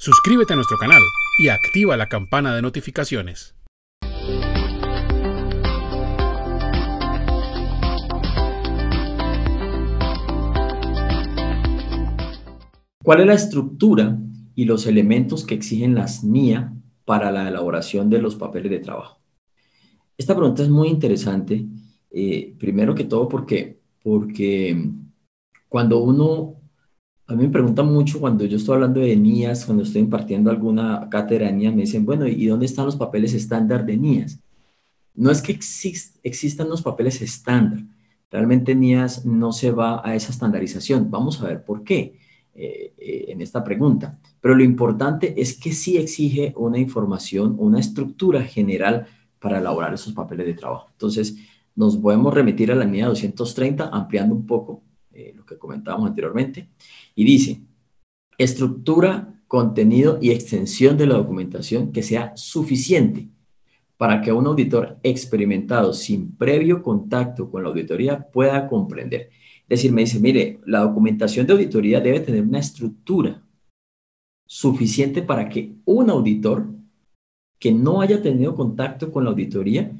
Suscríbete a nuestro canal y activa la campana de notificaciones. ¿Cuál es la estructura y los elementos que exigen las NIA para la elaboración de los papeles de trabajo? Esta pregunta es muy interesante, primero que todo porque cuando a mí me preguntan mucho cuando yo estoy hablando de NIAs, cuando estoy impartiendo alguna cátedra de NIAs, me dicen, bueno, ¿y dónde están los papeles estándar de NIAs? No es que existan los papeles estándar, realmente NIAS no se va a esa estandarización. Vamos a ver por qué en esta pregunta. Pero lo importante es que sí exige una información, una estructura general para elaborar esos papeles de trabajo. Entonces, nos podemos remitir a la NIA 230, ampliando un poco lo que comentábamos anteriormente, y dice, estructura, contenido y extensión de la documentación que sea suficiente para que un auditor experimentado sin previo contacto con la auditoría pueda comprender. Es decir, me dice, mire, la documentación de auditoría debe tener una estructura suficiente para que un auditor que no haya tenido contacto con la auditoría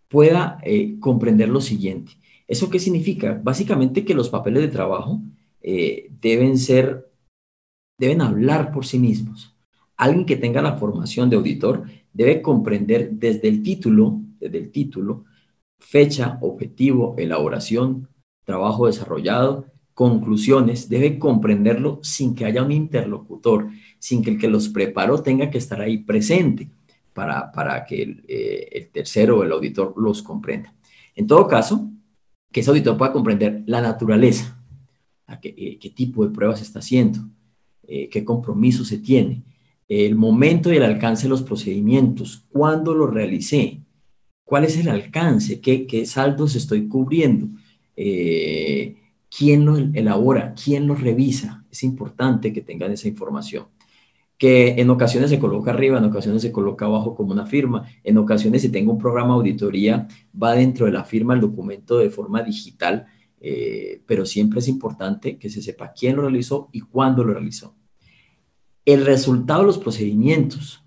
pueda comprender lo siguiente. ¿Eso qué significa? Básicamente que los papeles de trabajo deben hablar por sí mismos. Alguien que tenga la formación de auditor debe comprender desde el título, fecha, objetivo, elaboración, trabajo desarrollado, conclusiones, debe comprenderlo sin que haya un interlocutor, sin que el que los preparó tenga que estar ahí presente para que el tercero o el auditor los comprenda. En todo caso, que ese auditor pueda comprender la naturaleza, qué tipo de pruebas se está haciendo, qué compromiso se tiene, el momento y el alcance de los procedimientos, cuándo lo realicé, cuál es el alcance, qué saldos estoy cubriendo, quién lo elabora, quién lo revisa. Es importante que tengan esa información. Que en ocasiones se coloca arriba, en ocasiones se coloca abajo como una firma, en ocasiones si tengo un programa de auditoría va dentro de la firma el documento de forma digital, pero siempre es importante que se sepa quién lo realizó y cuándo lo realizó. El resultado de los procedimientos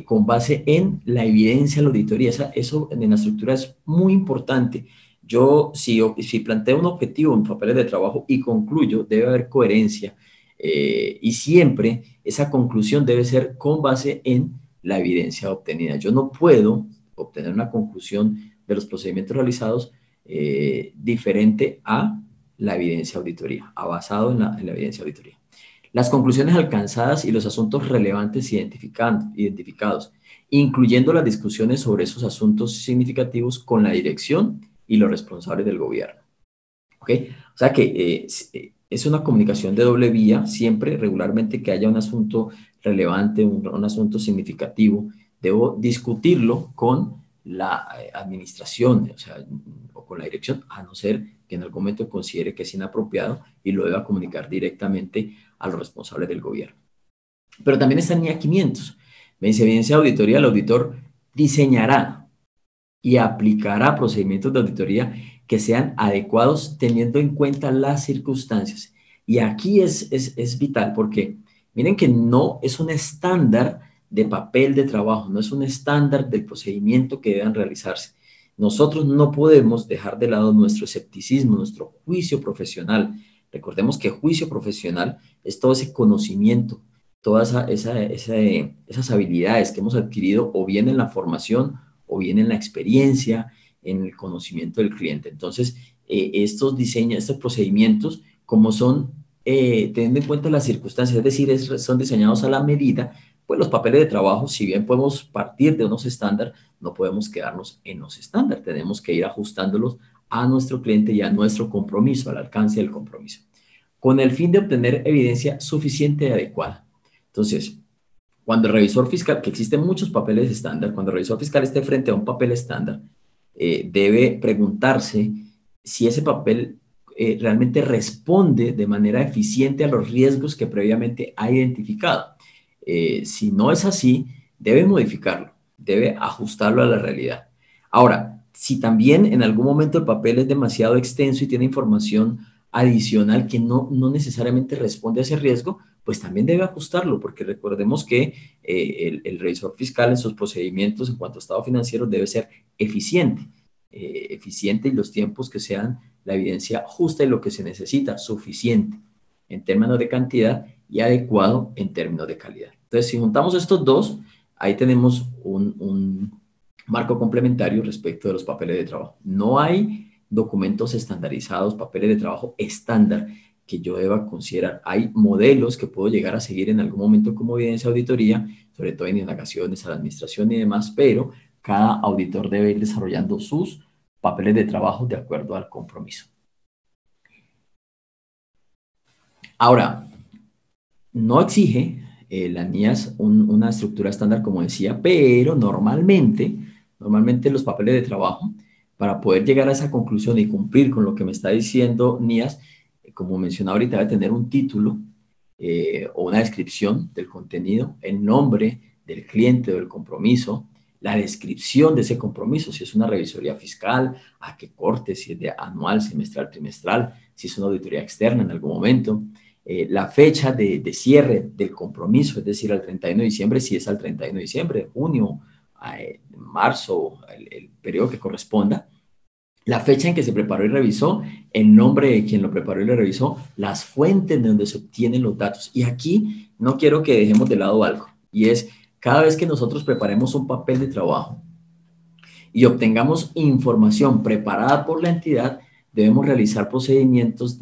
con base en la evidencia de la auditoría, eso en la estructura es muy importante. Yo, si planteo un objetivo en papeles de trabajo y concluyo, debe haber coherencia y siempre esa conclusión debe ser con base en la evidencia obtenida. Yo no puedo obtener una conclusión de los procedimientos realizados diferente a la evidencia auditoría, basado en la evidencia auditoría. Las conclusiones alcanzadas y los asuntos relevantes identificados, incluyendo las discusiones sobre esos asuntos significativos con la dirección y los responsables del gobierno. ¿Ok? O sea que es una comunicación de doble vía, siempre, regularmente que haya un asunto relevante, un asunto significativo, debo discutirlo con la administración, o con la dirección, a no ser que en algún momento considere que es inapropiado y lo deba comunicar directamente a los responsables del gobierno. Pero también está en NIA 500. Me dice, evidencia de auditoría, el auditor diseñará y aplicará procedimientos de auditoría que sean adecuados teniendo en cuenta las circunstancias. Y aquí es vital porque miren que no es un estándar de papel de trabajo, no es un estándar del procedimiento que deban realizarse. Nosotros no podemos dejar de lado nuestro escepticismo, nuestro juicio profesional. Recordemos que juicio profesional es todo ese conocimiento, todas esas habilidades que hemos adquirido o bien en la formación o bien en la experiencia, en el conocimiento del cliente. Entonces, estos procedimientos, como son teniendo en cuenta las circunstancias, es decir, son diseñados a la medida, pues los papeles de trabajo, si bien podemos partir de unos estándares, no podemos quedarnos en los estándares, tenemos que ir ajustándolos a nuestro cliente y a nuestro compromiso, al alcance del compromiso, con el fin de obtener evidencia suficiente y adecuada. Entonces, cuando el revisor fiscal, que existen muchos papeles estándar, cuando el revisor fiscal esté frente a un papel estándar, debe preguntarse si ese papel realmente responde de manera eficiente a los riesgos que previamente ha identificado. Si no es así, debe modificarlo, debe ajustarlo a la realidad. Ahora, si también en algún momento el papel es demasiado extenso y tiene información adicional que no necesariamente responde a ese riesgo, pues también debe ajustarlo, porque recordemos que el revisor fiscal en sus procedimientos en cuanto a estado financiero debe ser eficiente, eficiente y los tiempos que sean la evidencia justa y lo que se necesita, suficiente en términos de cantidad y adecuado en términos de calidad. Entonces, si juntamos estos dos, ahí tenemos un marco complementario respecto de los papeles de trabajo. No hay documentos estandarizados, papeles de trabajo estándar que yo deba considerar. Hay modelos que puedo llegar a seguir en algún momento como evidencia de auditoría, sobre todo en indagaciones a la administración y demás, pero cada auditor debe ir desarrollando sus papeles de trabajo de acuerdo al compromiso. Ahora, no exige la NIAS una estructura estándar, como decía, pero normalmente los papeles de trabajo, para poder llegar a esa conclusión y cumplir con lo que me está diciendo NIAS, como mencionaba ahorita, debe tener un título o una descripción del contenido, el nombre del cliente o del compromiso, la descripción de ese compromiso, si es una revisoría fiscal, a qué corte, si es de anual, semestral, trimestral, si es una auditoría externa en algún momento, la fecha de cierre del compromiso, es decir, al 31 de diciembre, si es al 31 de diciembre, junio, marzo, el periodo que corresponda, la fecha en que se preparó y revisó, el nombre de quien lo preparó y lo revisó, las fuentes de donde se obtienen los datos. Y aquí no quiero que dejemos de lado algo, y es cada vez que nosotros preparemos un papel de trabajo y obtengamos información preparada por la entidad, debemos realizar procedimientos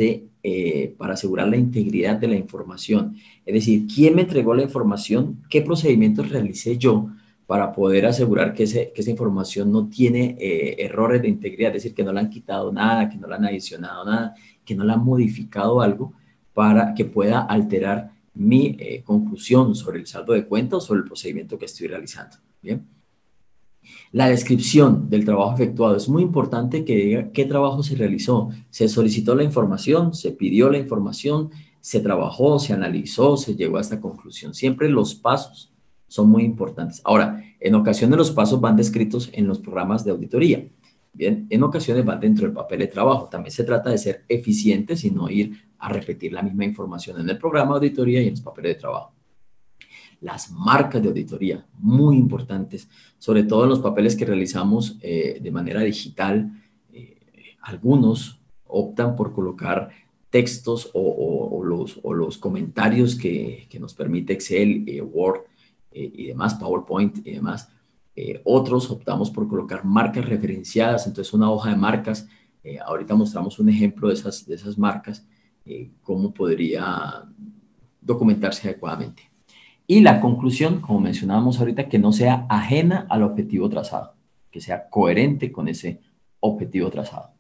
para asegurar la integridad de la información. Es decir, ¿quién me entregó la información? ¿Qué procedimientos realicé yo para poder asegurar que esa información no tiene errores de integridad? Es decir, que no le han quitado nada, que no le han adicionado nada, que no le han modificado algo para que pueda alterar mi conclusión sobre el saldo de cuenta o sobre el procedimiento que estoy realizando. Bien. La descripción del trabajo efectuado. Es muy importante que diga qué trabajo se realizó. Se solicitó la información, se pidió la información, se trabajó, se analizó, se llegó a esta conclusión. Siempre los pasos son muy importantes. Ahora, en ocasiones los pasos van descritos en los programas de auditoría. Bien, en ocasiones van dentro del papel de trabajo. También se trata de ser eficientes y no ir a repetir la misma información en el programa de auditoría y en los papeles de trabajo. Las marcas de auditoría, muy importantes, sobre todo en los papeles que realizamos de manera digital. Algunos optan por colocar textos o los comentarios que nos permite Excel, Word y demás, PowerPoint y demás. Otros optamos por colocar marcas referenciadas, entonces una hoja de marcas. Ahorita mostramos un ejemplo de esas marcas, cómo podría documentarse adecuadamente. Y la conclusión, como mencionábamos ahorita, que no sea ajena al objetivo trazado, que sea coherente con ese objetivo trazado.